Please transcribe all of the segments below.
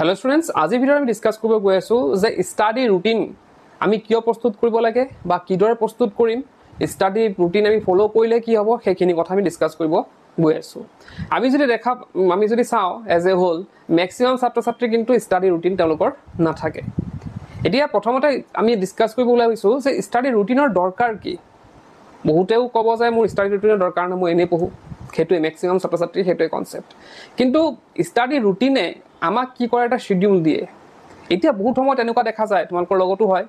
Hello students, আজি ভিডিঅ'ত আমি ডিসকাস কৰিব গৈ আছো যে স্টাডি ৰুটিন আমি কিয় প্ৰস্তুত কৰিব লাগে বা কিদৰে প্ৰস্তুত কৰিম স্টাডি ৰুটিন আমি ফলো কৰিলে কি হ'ব সেইখিনি কথা আমি ডিসকাস কৰিব গৈ আছো আমি যদি চাও এজ এ হোল ম্যাক্সিমাম ছাত্ৰ ছাত্ৰী কিন্তু স্টাডি ৰুটিন তেওঁলোকৰ নাথাকে এতিয়া প্ৰথমতে আমি ডিসকাস কৰিব ওলাইছো যে স্টাডি ৰুটিনৰ দৰকাৰ কি বহুতেও ক'ব যে মোৰ স্টাডি ৰুটিনৰ দৰকাৰ নাই মই এনে পঢ়ো হেতুৱে ম্যাক্সিমাম ছাত্ৰ ছাত্ৰী হেতুৱে কনসেপ্ট কিন্তু স্টাডি ৰুটিনে আমাক কি কৰে এটা শিডিউল দিয়ে এতিয়া বহুত সময়ত এনেকুৱা দেখা যায় তোমালোকৰ লগতো হয়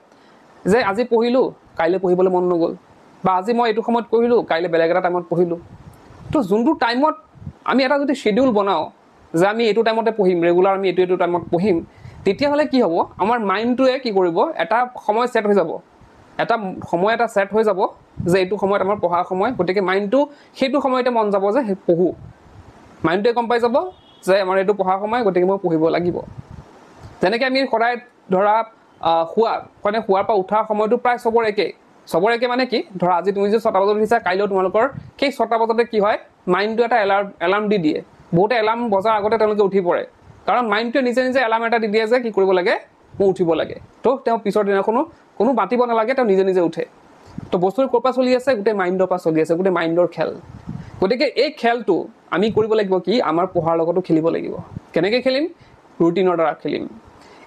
যে আজি পঢ়িলো কাইলে পঢ়িবলৈ মন নগল বা আজি মই এটো সময়ত পঢ়িলো কাইলে বেলেগ এটা টাইমত পঢ়িলো তো যোনটো টাইমত আমি এটা যদি শিডিউল বনাও যে আমি এটো টাইমতে পঢ়িম ৰেগুলাৰ আমি এটো টাইমত পঢ়িম তেতিয়া হলে কি হ'ব আমাৰ মাইন্ডটোৱে কি কৰিব এটা সময় সেট হৈ যাব এটা সেট হৈ যাব যে এটো সময়ত আমাৰ পঢ়া সময় গতিকে মাইন্ডটো হেতু সময়তে মন যাব যে পঢ়ো মাইন্ডটোৱে কম পাই যাব যে আমাৰ এটো পঢ়া সময় গতিকে মই পঢ়িব লাগিব যেনেকৈ আমি সদায় ধৰা শুৱাৰ পৰা উঠাৰ সময়টো প্ৰায় সবৰ একে মানে কি ধৰা আজি তুমি যে 6টা বজাত উঠিছা কাইলৈ তোমালোকৰ সেই 6টা বজাতে কি হয় মাইন্ডটো এটা এলাৰ্ম দি দিয়ে বহুতে এলাৰ্ম বজাৰ আগতে তেওঁলোকে উঠি পৰে কাৰণ মাইন্ডটোৱে নিজে এলাৰ্ম এটা দি দিয়ে যে কি কৰিব লাগে মই উঠিব লাগে তো তেওঁ পিছৰ দিনাখনো কোনো মাতিব নালাগে তেওঁ নিজে উঠে তো বস্তুৰ কোপা চলি আছে গোটে মাইন্ডৰ পৰা চলি আছে গোটে মাইন্ডৰ খেল গতিকে এই খেলটো আমি কৰিব লাগিব কি আমাৰ পঢ়াৰ লগতো খেলিব লাগিব কেনেকৈ খেলিম ৰুটিনৰ দ্বাৰা খেলিম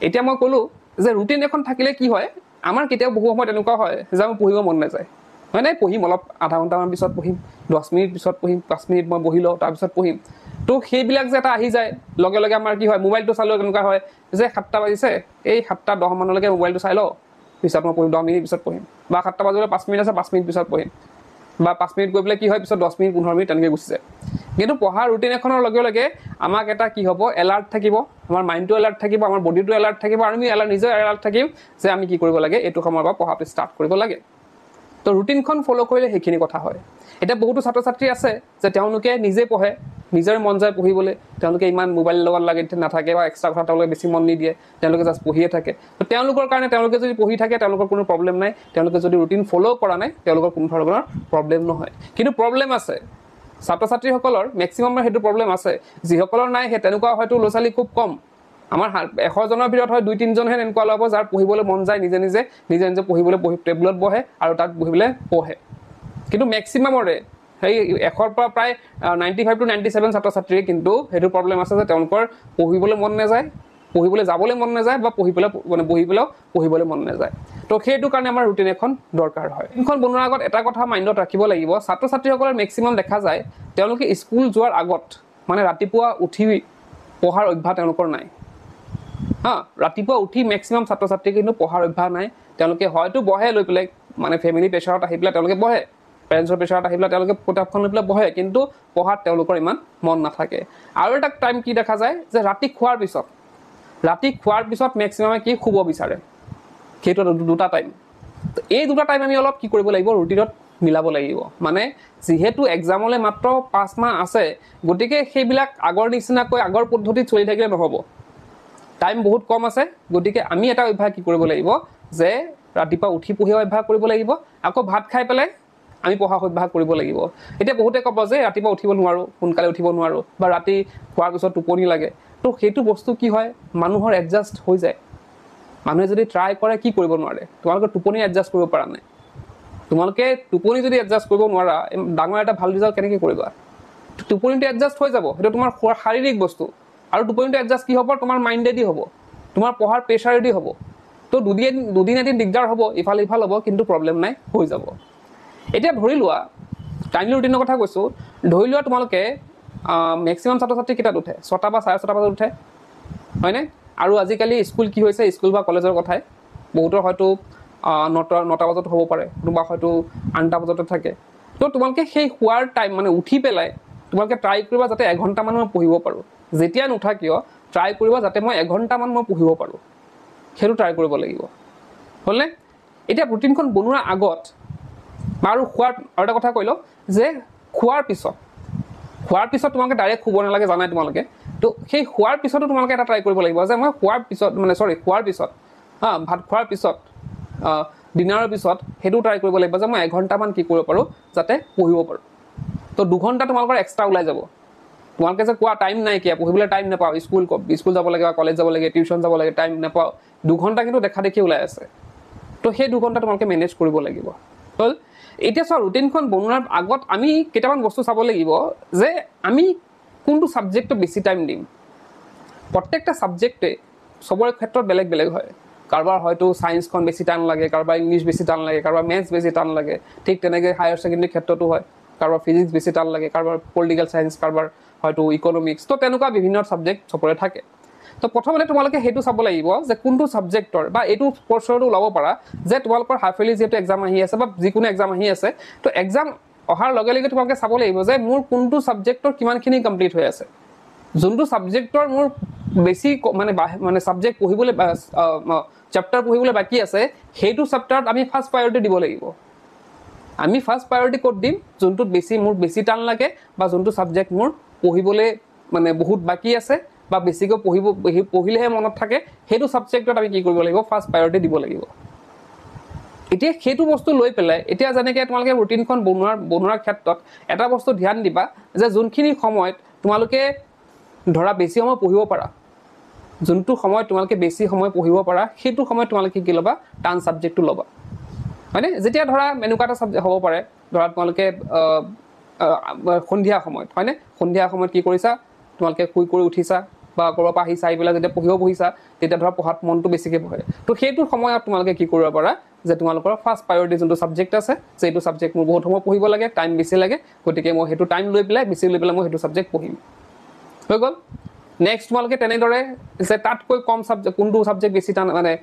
এতিয়া মই ক'লো যে ৰুটিন এখন থাকিলে কি হয় আমাৰ কেতিয়াও বহু সময় এনেকুৱা হয় যে আমি পঢ়িব মন নাযায় হয় নাই পঢ়িম অলপ আধা ঘণ্টামান পিছত পঢ়িম 10 মিনিট পিছত পঢ়িম 5 মিনিট মই বহিলো তাৰ পিছত পঢ়িম তো সেইবিলাক যে এটা আহি যায় লগে লগে আমাৰ কি হয় মোবাইলটো চালেও এনেকুৱা হয় যে 7টা বাজিছে এই 7:10 মানলৈকে মোবাইলটো চাই লও পিছত মই পঢ়িম 10 মিনিট পিছত পঢ়িম বা 7টা বাজিলে 5 মিনিট আছে 5 মিনিট পিছত পঢ়িম বা 5 মিনিট গৈ পেলাই কি হয় পিছত 10 মিনিট 15 মিনিট তেনেকৈ গুচি যায় কিন্তু পঢ়া ৰুটিন এখনৰ লগে লগে আমাক এটা কি হ'ব এলাৰ্ট থাকিব আমাৰ মাইন্ডটো এলাৰ্ট থাকিব আমাৰ বডিটো এলাৰ্ট থাকিব আৰু আমি নিজে এলাৰ্ট থাকিম যে আমি কি কৰিব লাগে এটো সময়ৰ পৰা পঢ়াটো ষ্টাৰ্ট কৰিব লাগে তো ৰুটিনখন ফলো কৰিলে সেইখিনি কথা হয় এটা বহুতো ছাত্ৰ ছাত্ৰী আছে যে তেওঁলোকে নিজে পঢ়ে নিজৰ মন যায় পঢ়িবলৈ তেওঁলোকে ইমান মোবাইল লগত লাগি নাথাকে বা এক্সট্ৰা কথা তেওঁলোকে বেছি মন নিদিয়ে তেওঁলোকে জাস্ট পঢ়িয়ে থাকে তো তেওঁলোকৰ কাৰণে তেওঁলোকে যদি পঢ়ি থাকে তেওঁলোকৰ কোনো প্ৰবলেম নাই তেওঁলোকে যদি ৰুটিন ফলো কৰা নাই তেওঁলোকৰ কোনো ধৰণৰ প্ৰবলেম নহয় কিন্তু প্ৰবলেম আছে ছাত্ৰ ছাত্ৰীসকলৰ ম্যাক্সিমামৰ হেতু প্ৰবলেম আছে যিসকলৰ নাই হে তেনেকুৱা হয়তো লছালি খুব কম আমাৰ 100 জনৰ ভিতৰত হয় 2-3 জনহে এনেকুৱা লব যাৰ পঢ়িবলৈ মন যায় নিজে পঢ়িবলৈ টেবুলত বহে আৰু তাত বহিবলৈ পঢ়ে কিন্তু ম্যাক্সিমামৰে সেই 100ৰ পৰা প্ৰায় 95 to 97 ছাত্ৰ ছাত্ৰীৰ কিন্তু হেতু প্ৰবলেম আছে যে তেওঁলোকৰ পঢ়িবলৈ মন নাযায় পঢ়িবলৈ যাবলৈ মন নাযায় বা পঢ়িবলৈ মন নাযায় তো সেইটো কাৰণে আমাৰ ৰুটিন এখন দৰকাৰ হয় ৰুটিনখন বনোৱাৰ আগত এটা কথা মাইন্ডত ৰাখিব লাগিব ছাত্ৰ ছাত্ৰীসকলৰ ম্যাক্সিমাম দেখা যায় তেওঁলোকে স্কুল যোৱাৰ আগত মানে ৰাতিপুৱা উঠি পঢ়াৰ অভ্যাস তেওঁলোকৰ নাই ৰাতিপুৱা উঠি ম্যাক্সিমাম ছাত্ৰ ছাত্ৰী কিন্তু পঢ়াৰ অভ্যাস নাই তেওঁলোকে হয়তো বহে লৈ পেলাই মানে ফ্যামিলি প্ৰেছাৰত আহি পেলাই তেওঁলোকে বহে পেৰেন্টছৰ প্ৰেছাৰত আহি পেলাই তেওঁলোকে কিতাপখন লৈ পেলাই বহে কিন্তু পঢ়াত তেওঁলোকৰ ইমান মন নাথাকে আৰু এটা টাইম কি দেখা যায় যে ৰাতি খোৱাৰ পিছত ম্যাক্সিমামে কি শুব বিচাৰে সেইটো দুটা টাইম তো এই দুটা টাইম আমি অলপ কি কৰিব লাগিব ৰুটিনত মিলাব লাগিব মানে যেহেতু এক্সামলৈ মাত্ৰ 5 মাহ আছে গতিকে সেইবিলাক আগৰ নিচিনাকৈ আগৰ পদ্ধতিত চলি থাকিলে নহব টাইম বহুত কম আছে গতিকে আমি এটা অভ্যাস কি কৰিব লাগিব যে ৰাতিপুৱা উঠি পঢ়িব অভ্যাস কৰিব লাগিব আকৌ ভাত খাই পেলাই আমি পঢ়া অভ্যাস কৰিব লাগিব এতিয়া বহুতে ক'ব যে ৰাতিপুৱা উঠিব নোৱাৰো সোনকালে উঠিব নোৱাৰো বা ৰাতি খোৱাৰ পিছত টোপনি লাগে তো সেইটো বস্তু কি হয় মানুহৰ এডজাস্ট হৈ যায় মানুহে যদি ট্ৰাই কৰে কি কৰিব নোৱাৰে তোমালোকে টোপনি এডজাস্ট কৰিব পৰা নাই তোমালোকে টোপনি যদি এডজাস্ট কৰিব নোৱাৰা ডাঙৰ এটা ভাল ৰিজাল্ট কেনেকৈ কৰিবা টোপনিটো এডজাস্ট হৈ যাব সেইটো তোমাৰ শাৰীৰিক বস্তু আৰু টোপনিটো এডজাস্ট কি হ'ব তোমাৰ মাইন্ডেদি হ'ব তোমাৰ পঢ়াৰ প্ৰেছাৰেদি হ'ব তো দুদিন এদিন দিগদাৰ হ'ব ইফাল হ'ব কিন্তু প্ৰবলেম নাই হৈ যাব এতিয়া ধৰি লোৱা টাইমলি ৰুটিনৰ কথা কৈছো ধৰি লোৱা তোমালোকে ম্যাক্সিমাম ছাত্ৰ ছাত্ৰী কেইটাত উঠে 6টা বা 6:30 বজাত উঠে হয়নে আৰু আজিকালি স্কুল কি হৈছে স্কুল বা কলেজৰ কথাই বহুতৰ হয়তো 9টা বজাত হ'ব পাৰে কোনোবা হয়তো 8টা বজাত থাকে তো তোমালোকে সেই শুৱাৰ টাইম মানে উঠি পেলাই তোমালোকে ট্ৰাই কৰিবা যাতে 1 ঘণ্টা মান মই পঢ়িব পাৰো যেতিয়া নুঠা কিয় ট্ৰাই কৰিবা যাতে মই 1 ঘণ্টা মান মই পঢ়িব পাৰো হেতু ট্ৰাই কৰিব লাগিব হলনে এতিয়া ৰুটিনখন বনোৱাৰ আগত আৰু খোৱাৰ আৰু এটা কথা কৈলো যে খোৱাৰ পিছত তোমালোকে ডাইৰেক্ট শুব নালাগে জানাই তোমালোকে তো সেই খোৱাৰ পিছতো তোমালোকে এটা ট্ৰাই কৰিব লাগিব যে মই খোৱাৰ পিছত ভাত খোৱাৰ পিছত ডিনাৰৰ পিছত হেতু ট্ৰাই কৰিব লাগিব যে মই 1 ঘণ্টা মান কি কৰিব পাৰো যাতে পঢ়িব পাৰো তো 2 ঘণ্টা তোমালোকৰ এক্সট্ৰা ওলাই যাব তোমালোকে যে কোৱা টাইম নাই কিয় পঢ়িবলৈ টাইম নাপাওঁ স্কুল যাব লাগে বা কলেজ যাব লাগে টিউশ্যন যাব লাগে টাইম নাপাওঁ 2 ঘণ্টা কিন্তু দেখা দেখি ওলাই আছে তো সেই 2 ঘণ্টা তোমালোকে মেনেজ কৰিব লাগিব হ'ল এতিয়া চোৱা ৰুটিনখন বনোৱাৰ আগত আমি কেইটামান বস্তু চাব লাগিব যে আমি কোনটো ছাবজেক্টত বেছি টাইম দিম প্ৰত্যেকটা ছাবজেক্টে সবৰে ক্ষেত্ৰত বেলেগ বেলেগ হয় কাৰোবাৰ হয়তো সায়েন্সখন বেছি টান লাগে কাৰোবাৰ ইংলিছ বেছি টান লাগে কাৰোবাৰ মেথছ বেছি টান লাগে ঠিক তেনেকৈ হায়াৰ ছেকেণ্ডেৰী ক্ষেত্ৰতো হয় কাৰোবাৰ ফিজিক্স বেছি টান লাগে কাৰোবাৰ পলিটিকেল সায়েন্স কাৰোবাৰ হয়তো ইকনমিক্স তো তেনেকুৱা বিভিন্ন সাবজেক্ট সবৰে থাকে তো প্ৰথমতে তোমালোকে হেতু চাব লাগিব যে কোনটো সাবজেক্টৰ বা এটো কোৰ্ছৰটো ওলাব পাৰা যে তোমালোকৰ হাফ ইয়াৰলি যেটো এক্সাম আহি আছে বা যিকোনো এক্সাম আহি আছে তো এক্সাম অহাৰ লগে লগে তোমালোকে চাব লাগিব যে মোৰ কোনটো সাবজেক্টৰ কিমানখিনি কমপ্লিট হৈ আছে যোনটো সাবজেক্টৰ মোৰ বেছি মানে সাবজেক্ট পঢ়িবলৈ চ্যাপ্টাৰ পঢ়িবলৈ বাকি আছে হেতু চ্যাপ্টাৰত আমি ফাৰ্স্ট প্ৰায়োৰিটি দিব লাগিব আমি ফাৰ্স্ট প্ৰায়োৰিটি কোড দিম যোনটো মোৰ বেছি টান লাগে বা যোনটো সাবজেক্ট মোৰ পঢ়িবলৈ মানে বহুত বাকি আছে বা বেছিকৈ পঢ়িলেহে মনত থাকে হেতু সাবজেক্টত আমি কি কৰিব লাগিব ফাৰ্স্ট প্ৰায়োৰিটি দিব লাগিব এতিয়া হেতু বস্তু লৈ পেলাই এতিয়া যেনেকৈ তোমালোকে ৰুটিনখন বনোৱাৰ ক্ষেত্ৰত এটা বস্তু ধ্যান দিবা যে যোনখিনি সময়ত তোমালোকে ধৰা বেছি সময় পঢ়িব পাৰা যোনটো সময় তোমালোকে বেছি সময় পঢ়িব পাৰা হেতু সময় তোমালোকে কি লবা টান সাবজেক্টটো লবা মানে যেতিয়া ধৰা মেনুকাটা সাবজেক্ট হ'ব পাৰে ধৰা তোমালোকে সন্ধিয়া সময়ত হয়নে সন্ধিয়া সময়ত কি কৰিছা তোমালোকে শুই কৰি উঠিছা বা কৰবা আহিছা আইবেলা যেতিয়া পঢ়িব বহিছা তেতিয়া ধৰা পঢ়াত মনটো বেছিকৈ বহে তো সেইটো সময়ত তোমালোকে কি কৰিব পাৰা যে তোমালোকৰ ফাৰ্স্ট প্ৰায়োৰিটি যোনটো সাবজেক্ট আছে যে এইটো সাবজেক্ট মোৰ বহুত সময় পঢ়িব লাগে টাইম বেছি লাগে গতিকে মই হেতু টাইম লৈ পেলাই বেছি লৈ পেলাই মই হেতু সাবজেক্ট পঢ়িম হৈ গ'ল নেক্সট তোমালোকে তেনেদৰে যে তাতকৈ কম সাবজেক্ট কোনটো সাবজেক্ট বেছি টান মানে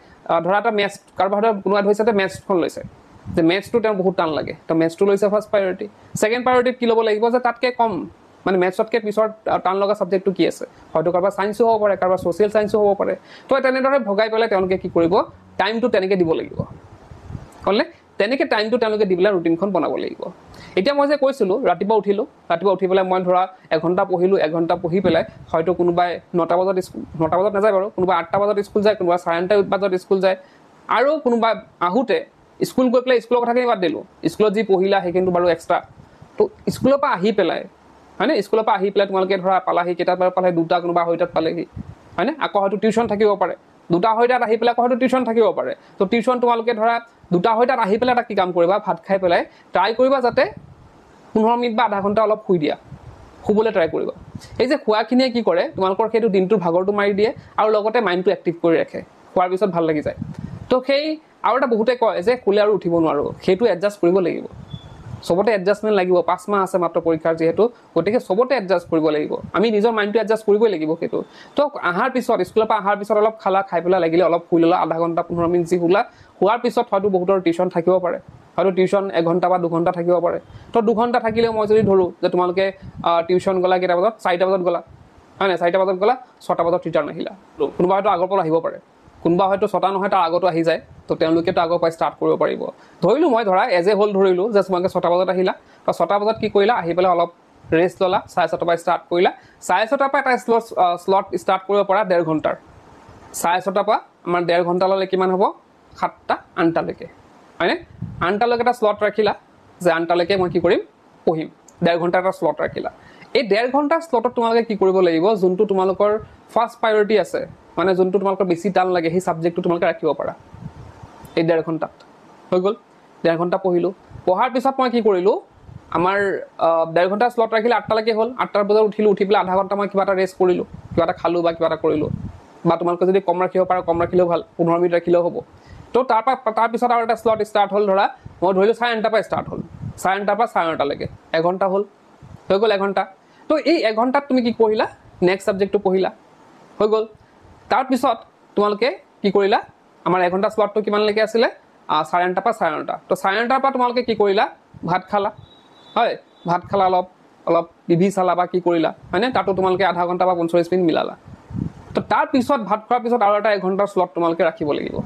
ধৰা এটা মেথছ কাৰোবাৰ কোনোবা হৈছে যে মেথছখন লৈছে যে মেথছটো তেওঁ বহুত টান লাগে তো মেথছটো লৈছে ফাৰ্স্ট প্ৰায়োৰিটি সেকেন্ড প্ৰায়োৰিটিত কি ল'ব লাগিব যে তাতকৈ কম মানে মেথছতকৈ পিছত টান লগা সাবজেক্টটো কি আছে হয়তো কাৰোবাৰ সায়েন্সো হ'ব পাৰে কাৰোবাৰ সোশ্যাল সায়েন্সো হ'ব পাৰে তো তেনেদৰে ভগাই পেলাই তেওঁলোকে কি কৰিব টাইমটো তেনেকৈ দিব লাগিব হ'লে তেনেকৈ টাইমটো তেওঁলোকে দি পেলাই ৰুটিনখন বনাব লাগিব এতিয়া মই যে কৈছিলোঁ ৰাতিপুৱা উঠি পেলাই মই ধৰা 1 ঘণ্টা পঢ়িলোঁ 1 ঘণ্টা পঢ়ি পেলাই হয়তো কোনোবাই 9টা বজাত নাযায় বাৰু কোনোবা 8টা বজাত স্কুল যায় কোনোবা 9:30 বজাত স্কুল যায় আৰু কোনোবা আহোঁতে স্কুল গৈ পেলাই স্কুলৰ কথাখিনি বাদ দিলোঁ স্কুলত যি পঢ়িলা সেইখিনিতো বাৰু এক্সট্ৰা তো স্কুলৰ পৰা আহি পেলাই হয়নে স্কুলৰ পৰা আহি পেলাই তোমালোকে ধৰা পালাহি কেইটাত বাৰু পালে 2টা কোনোবা 2:30 পালেহি হয়নে আকৌ হয়তো টিউশ্যন থাকিব পাৰে 2টা 2:30 আহি পেলাই আকৌ হয়তো টিউশ্যন থাকিব পাৰে তো টিউশ্যন তোমালোকে ধৰা 2টা 2:30 আহি পেলাই এটা কি কাম কৰিবা ভাত খাই পেলাই ট্ৰাই কৰিবা যাতে 15 মিনিট বা আধা ঘণ্টা অলপ শুই দিয়া শুবলৈ ট্ৰাই কৰিবা এই যে খোৱাখিনিয়ে কি কৰে তোমালোকৰ সেইটো দিনটোৰ ভাগৰটো মাৰি দিয়ে আৰু লগতে মাইণ্ডটো এক্টিভ কৰি ৰাখে খোৱাৰ পিছত ভাল লাগি যায় তো সেই আৰু এটা বহুতে কয় যে শুলে আৰু উঠিব নোৱাৰো সেইটো এডজাষ্ট কৰিব লাগিব সবতে এডজাষ্টমেন্ট লাগিব 5 মাহ আছে মাত্ৰ পৰীক্ষাৰ যেহেতু গতিকে সবতে এডজাষ্ট কৰিব লাগিব আমি নিজৰ মাইণ্ডটো এডজাষ্ট কৰিবই লাগিব সেইটো তো আহাৰ পিছত স্কুলৰ পৰা আহাৰ পিছত অলপ খালা খাই পেলাই লাগিলে অলপ শুই ল'লা আধা ঘণ্টা 15 মিনিট যি শুলা শুৱাৰ পিছত হয়তো বহুতৰ টিউশ্যন থাকিব পাৰে হয়তো টিউশ্যন 1 ঘণ্টা বা 2 ঘণ্টা থাকিব পাৰে তো 2 ঘণ্টা থাকিলেও মই যদি ধৰো যে তোমালোকে টিউশ্যন গলা কেইটা বজাত 4টা বজাত গলা হয় না 4টা বজাত গলা 6টা বজাত ৰিটাৰ্ণ আহিলা কোনোবা হয়তো আগৰ পৰা আহিব পাৰে কোনোবা হয়তো 6টা নহয় তাৰ আগতো আহি যায় তো তেওঁলোকে তো আগৰ পৰা ষ্টাৰ্ট কৰিব পাৰিব ধৰিলোঁ মই ধৰা এজ এ হোল ধৰিলোঁ যে তোমালোকে 6টা বজাত আহিলা তো 6টা বজাত কি কৰিলা আহি পেলাই অলপ ৰেষ্ট ল'লা 6:30 পৰা ষ্টাৰ্ট কৰিলা 6:30 পৰা এটা স্লট ষ্টাৰ্ট কৰিব পৰা 1.5 ঘণ্টাৰ 6:30 পৰা আমাৰ 1.5 ঘণ্টালৈ কিমান হ'ব 7টা 8টালৈকে হয়নে 8টালৈকে এটা স্লট ৰাখিলা যে 8টালৈকে মই কি কৰিম পঢ়িম 1.5 ঘণ্টা এটা স্লট ৰাখিলা এই 1.5 ঘণ্টাৰ স্লটত তোমালোকে কি কৰিব লাগিব যোনটো তোমালোকৰ ফাৰ্স্ট প্ৰায়োৰিটি আছে মানে যোনটো তোমালোকৰ বেছি টান লাগে সেই সাবজেক্টটো তোমালোকে ৰাখিব পাৰা এই 1.5 ঘণ্টাত হৈ গ'ল 1.5 ঘণ্টা পঢ়িলোঁ পঢ়াৰ পিছত মই কি কৰিলোঁ আমাৰ 1.5 ঘণ্টা স্লট ৰাখিলে 8টালৈকে হ'ল 8টা বজাত উঠিলোঁ উঠি পেলাই আধা ঘণ্টা মই কিবা এটা ৰেষ্ট কৰিলোঁ কিবা এটা খালোঁ বা কিবা এটা কৰিলোঁ বা তোমালোকে যদি কম ৰাখিব পাৰা কম ৰাখিলেও ভাল 15 মিনিট ৰাখিলেও হ'ব তো তাৰ পিছত আৰু এটা স্লট ষ্টাৰ্ট হ'ল ধৰা মই ধৰিলোঁ 9:30 পৰা ষ্টাৰ্ট হ'ল 9:30 পৰা 9:30লৈকে 1 ঘণ্টা হ'ল হৈ গ'ল 1 ঘণ্টা তো এই 1 ঘণ্টাত তুমি কি পঢ়িলা নেক্সট সাবজেক্টটো পঢ়িলা হৈ গ'ল তাৰ পিছত তোমালোকে কি কৰিলা আমাৰ 1 ঘণ্টা স্লটটো কিমানলৈকে আছিলে 9:30 পৰা 9:30 তো 9:30 পৰা তোমালোকে কি কৰিলা ভাত খালা হয় ভাত খালা অলপ টিভি চালা বা কি কৰিলা হয়নে তাতো তোমালোকে আধা ঘণ্টা বা 45 মিনিট মিলালা তো তাৰ পিছত ভাত খোৱাৰ পিছত আৰু এটা 1 ঘণ্টাৰ স্লট তোমালোকে ৰাখিব লাগিব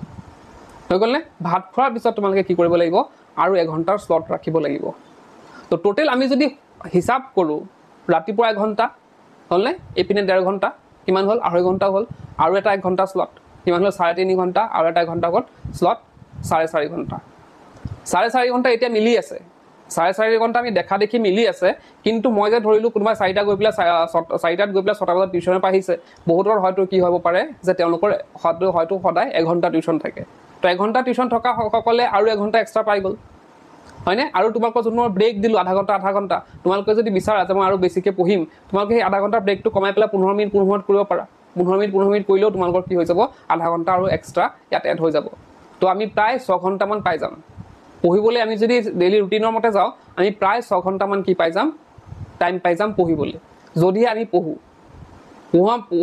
হৈ গ'ল নে ভাত খোৱাৰ পিছত তোমালোকে কি কৰিব লাগিব আৰু 1 ঘণ্টাৰ স্লট ৰাখিব লাগিব তো টোটেল আমি যদি হিচাপ কৰোঁ ৰাতিপুৱা 1 ঘণ্টা হ'লনে এইপিনে 1.5 ঘণ্টা কিমান হ'ল 2.5 ঘণ্টা হ'ল আৰু এটা 1 ঘণ্টা স্লট কিমান হ'ল 3.5 ঘণ্টা আৰু এটা 1 ঘণ্টা হ'ল স্লট 4.5 ঘণ্টা 4.5 ঘণ্টা এতিয়া মিলি আছে 4.5 ঘণ্টা আমি দেখা দেখি মিলি আছে, কিন্তু মই যে ধৰিলোঁ কোনোবাই 4টা গৈ পেলাই 4টাত গৈ পেলাই 6টা বজাত টিউশ্যনৰ পৰা আহিছে, বহুতৰ হয়তো কি হ'ব পাৰে যে তেওঁলোকৰ হয়তো সদায় 1 ঘণ্টা টিউশ্যন থাকে। তো 1 ঘণ্টা টিউশ্যন থকা সকলে আৰু 1 ঘণ্টা এক্সট্ৰা পাই গ'ল, হয়নে? আৰু তোমালোকৰ যোন মই ব্ৰেক দিলোঁ আধা ঘণ্টা, তোমালোকে যদি বিচাৰা যে মই আৰু বেছিকৈ পঢ়িম, তোমালোকে সেই আধা ঘণ্টাৰ ব্ৰেকটো কমাই পেলাই 15 মিনিট কৰিব পাৰা। 15 মিনিট কৰিলেও তোমালোকৰ কি হৈ যাব, আধা ঘণ্টা আৰু এক্সট্ৰা ইয়াত এড হৈ যাব। তো আমি প্ৰায় 6 ঘণ্টামান পাই যাম পঢ়িবলৈ। আমি যদি ডেইলি ৰুটিনৰ মতে যাওঁ, আমি প্ৰায় 6 ঘণ্টামান কি পাই যাম, টাইম পাই যাম পঢ়িবলৈ। যদিহে আমি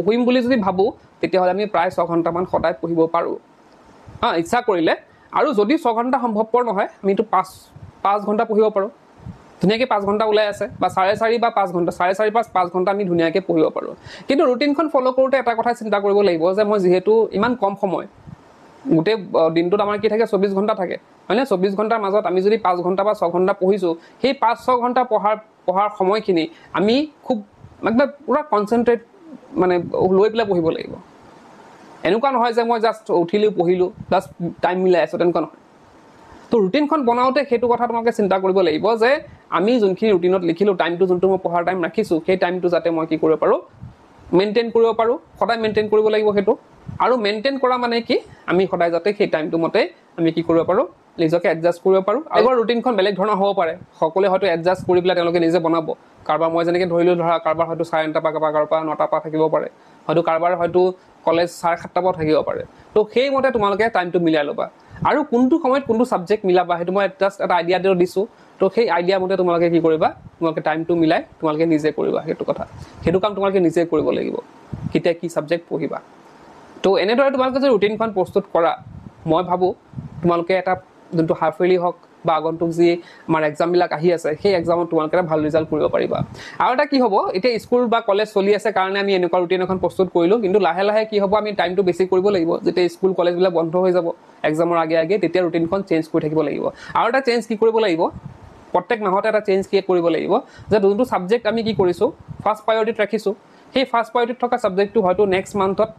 পঢ়িম বুলি যদি ভাবোঁ, তেতিয়াহ'লে আমি প্ৰায় 6 ঘণ্টামান সদায় পঢ়িব পাৰোঁ, ইচ্ছা কৰিলে। আৰু যদি 6 ঘণ্টা সম্ভৱপৰ নহয়, আমিতো 5 ঘণ্টা পঢ়িব পাৰোঁ, ধুনীয়াকৈ 5 ঘণ্টা ওলাই আছে, বা 4.5 বা 5 ঘণ্টা, 4.5 বা 5 ঘণ্টা আমি ধুনীয়াকৈ পঢ়িব পাৰোঁ। কিন্তু ৰুটিনখন ফ'ল' কৰোঁতে এটা কথা চিন্তা কৰিব লাগিব যে মই যিহেতু ইমান কম সময়, গোটেই দিনটোত আমাৰ কি থাকে, 24 ঘণ্টা থাকে, হয়নে? 24 ঘণ্টাৰ মাজত আমি যদি 5 ঘণ্টা বা 6 ঘণ্টা পঢ়িছোঁ, সেই 5-6 ঘণ্টা পঢ়াৰ সময়খিনি আমি খুব একদম পূৰা কনচেনট্ৰেট মানে লৈ পেলাই পঢ়িব লাগিব। এনেকুৱা নহয় যে মই জাষ্ট উঠিলোঁ পঢ়িলোঁ জাষ্ট টাইম মিলাই আছোঁ, তেনেকুৱা নহয়। তো ৰুটিনখন বনাওঁতে সেইটো কথা তোমালোকে চিন্তা কৰিব লাগিব যে আমি যোনখিনি ৰুটিনত লিখিলোঁ, টাইমটো যোনটো মই পঢ়াৰ টাইম ৰাখিছোঁ, সেই টাইমটো যাতে মই কি কৰিব পাৰোঁ, মেইনটেইন কৰিব পাৰোঁ। সদায় মেইনটেইন কৰিব লাগিব সেইটো। আৰু মেইনটেইন কৰা মানে কি, আমি সদায় যাতে সেই টাইমটো মতে আমি কি কৰিব পাৰোঁ, নিজকে এডজাষ্ট কৰিব পাৰোঁ। আগৰ ৰুটিনখন বেলেগ ধৰণৰ হ'ব পাৰে, সকলোৱে হয়তো এডজাষ্ট কৰি পেলাই তেওঁলোকে নিজে বনাব। কাৰোবাৰ মই যেনেকৈ ধৰিলোঁ, ধৰা কাৰোবাৰ হয়তো 9:30 পৰা, কাৰোবাৰ 9টাৰ পৰা থাকিব পাৰে, হয়তো কাৰোবাৰ হয়তো কলেজ 7:30 পৰা থাকিব পাৰে। তো সেইমতে তোমালোকে টাইমটো মিলাই ল'বা। আৰু কোনটো সময়ত কোনটো ছাবজেক্ট মিলাবা, সেইটো মই জাষ্ট এটা আইডিয়া দিছোঁ। তো সেই আইডিয়া মতে তোমালোকে কি কৰিবা, তোমালোকে টাইমটো মিলাই তোমালোকে নিজে কৰিবা। সেইটো কাম তোমালোকে নিজে কৰিব লাগিব, কেতিয়া কি ছাবজেক্ট পঢ়িবা। তো এনেদৰে তোমালোকে যদি ৰুটিনখন প্ৰস্তুত কৰা, মই ভাবোঁ তোমালোকে এটা যোনটো হাফ ইয়াৰলি হওক বা আগন্তুক যি আমাৰ এক্সামবিলাক আহি আছে, সেই এক্সামত তোমালোকে এটা ভাল ৰিজাল্ট কৰিব পাৰিবা। আৰু এটা কি হ'ব, এতিয়া স্কুল বা কলেজ চলি আছে কাৰণে আমি এনেকুৱা ৰুটিন এখন প্ৰস্তুত কৰিলোঁ, কিন্তু লাহে লাহে কি হ'ব, আমি টাইমটো বেছি কৰিব লাগিব। যেতিয়া স্কুল কলেজবিলাক বন্ধ হৈ যাব এক্সামৰ আগে তেতিয়া ৰুটিনখন চেঞ্জ কৰি থাকিব লাগিব। আৰু এটা চেঞ্জ কি কৰিব লাগিব, প্ৰত্যেক মাহতে এটা চেঞ্জ ক্ৰিয়েট কৰিব লাগিব যে যোনটো ছাবজেক্ট আমি কি কৰিছোঁ, ফাৰ্ষ্ট প্ৰায়ৰিটিত ৰাখিছোঁ, সেই ফাৰ্ষ্ট প্ৰায়ৰিটিত থকা ছাবজেক্টটো হয়তো নেক্সট মান্থত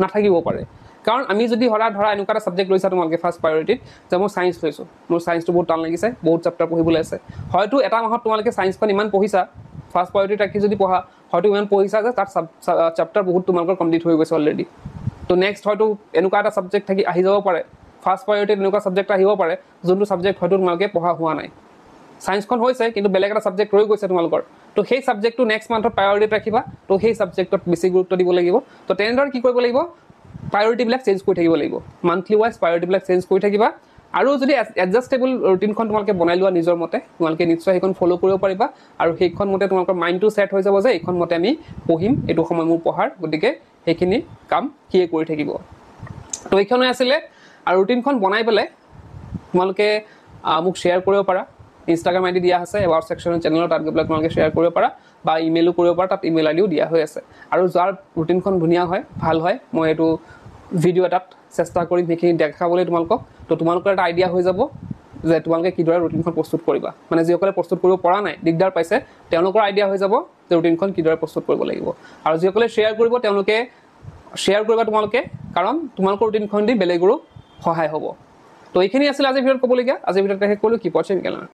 নাথাকিব পাৰে। কাৰণ আমি যদি ধৰা এনেকুৱা এটা ছাবজেক্ট লৈছা তোমালোকে ফাৰ্ষ্ট প্ৰায়ৰিটিত, যে মই ছায়েন্স লৈছোঁ, মোৰ ছায়েন্সটো বহুত টান লাগিছে, বহুত চেপ্টাৰ পঢ়িবলৈ আছে। হয়তো এটা মাহত তোমালোকে ছায়েন্সখন ইমান পঢ়িছা, ফাৰ্ষ্ট প্ৰায়ৰিটিত ৰাখি যদি পঢ়া, হয়তো ইমান পঢ়িছা যে তাত চেপ্টাৰ বহুত তোমালোকৰ কমপ্লিট হৈ গৈছে অলৰেডি। তো নেক্সট হয়তো এনেকুৱা এটা ছাবজেক্ট আহি যাব পাৰে, ফাৰ্ষ্ট প্ৰায়ৰিটিত এনেকুৱা ছাবজেক্ট আহিব পাৰে, যোনটো ছাবজেক্ট হয়তো তোমালোকে পঢ়া হোৱা নাই। ছায়েন্সখন হৈছে, কিন্তু বেলেগ এটা ছাবজেক্ট ৰৈ গৈছে তোমালোকৰ। তো সেই ছাবজেক্টটো নেক্সট মান্থত প্ৰায়ৰিটিত ৰাখিবা। তো সেই ছাবজেক্টত বেছি গুৰুত্ব দিব লাগিব। তো তেনেদৰে কি কৰিব লাগিব, প্ৰায়ৰিটিবিলাক চেঞ্জ কৰি থাকিব লাগিব। মান্থলি ৱাইজ প্ৰায়ৰিটিবিলাক চেঞ্জ কৰি থাকিবা। আৰু যদি এডজাষ্টেবল ৰুটিনখন তোমালোকে বনাই লোৱা নিজৰ মতে, তোমালোকে নিশ্চয় সেইখন ফ'ল' কৰিব পাৰিবা। আৰু সেইখন মতে তোমালোকৰ মাইণ্ডটো ছেট হৈ যাব যে এইখন মতে আমি পঢ়িম, এইটো সময় মোৰ পঢ়াৰ, গতিকে সেইখিনি কাম সিয়ে কৰি থাকিব। তো এইখনে আছিলে। আৰু ৰুটিনখন বনাই পেলাই তোমালোকে মোক শ্বেয়াৰ কৰিব পাৰা। ইনষ্টাগ্ৰাম আইডি দিয়া আছে, এবাউট ছেকশ্যনৰ চেনেলত, তাত গৈ পেলাই তোমালোকে শ্বেয়াৰ কৰিব পাৰা, বা ইমেইলো কৰিব পাৰা, তাত ইমেইল আইডিও দিয়া হৈ আছে। আৰু যাৰ ৰুটিনখন ধুনীয়া হয়, ভাল হয়, মই এইটো ভিডিঅ' এটাত চেষ্টা কৰিম সেইখিনি দেখাবলৈ তোমালোকক। তো তোমালোকৰ এটা আইডিয়া হৈ যাব যে তোমালোকে কিদৰে ৰুটিনখন প্ৰস্তুত কৰিবা। মানে যিসকলে প্ৰস্তুত কৰিব পৰা নাই, দিগদাৰ পাইছে, তেওঁলোকৰ আইডিয়া হৈ যাব যে ৰুটিনখন কিদৰে প্ৰস্তুত কৰিব লাগিব। আৰু যিসকলে শ্বেয়াৰ কৰিব, তেওঁলোকে শ্বেয়াৰ কৰিবা তোমালোকে, কাৰণ তোমালোকৰ ৰুটিনখন দি বেলেগৰো সহায় হ'ব। তো এইখিনি আছিলে আজিৰ ভিডিঅ'ত ক'বলগীয়া। আজিৰ ভিডিঅ'ত শেষ কৰিলোঁ। কি পঢ়িম কেলা।